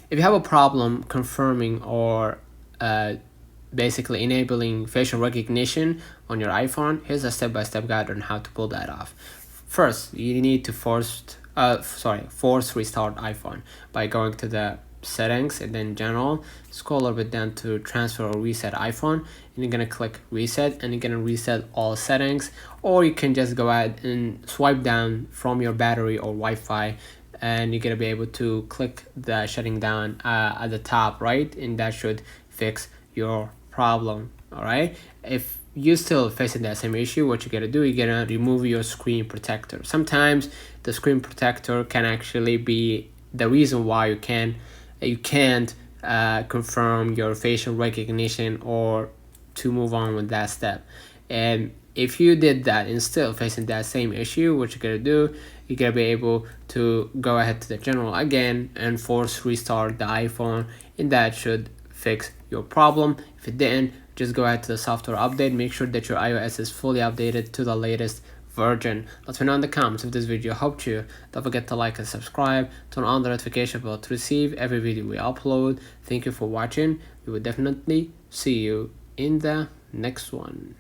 If you have a problem confirming or basically enabling facial recognition on your iPhone, here's a step-by-step guide on how to pull that off. First, you need to force restart iPhone by going to the settings and then general, scroll a little bit down to transfer or reset iPhone, and you're gonna click reset, and you're gonna reset all settings, or you can just go ahead and swipe down from your battery or Wi-Fi, and you're gonna be able to click the shutting down at the top right, and that should fix your problem. All right, if you're still facing that same issue, what you're gonna do, you're gonna remove your screen protector. Sometimes the screen protector can actually be the reason why you can't confirm your facial recognition or to move on with that step. And if you did that and still facing that same issue, what you're gonna do, you're gonna be able to go ahead to the general again and force restart the iPhone, and that should fix your problem. If it didn't, just go ahead to the software update, make sure that your iOS is fully updated to the latest version. Let me know in the comments if this video helped you. Don't forget to like and subscribe, turn on the notification bell to receive every video we upload. Thank you for watching. We will definitely see you in the next one.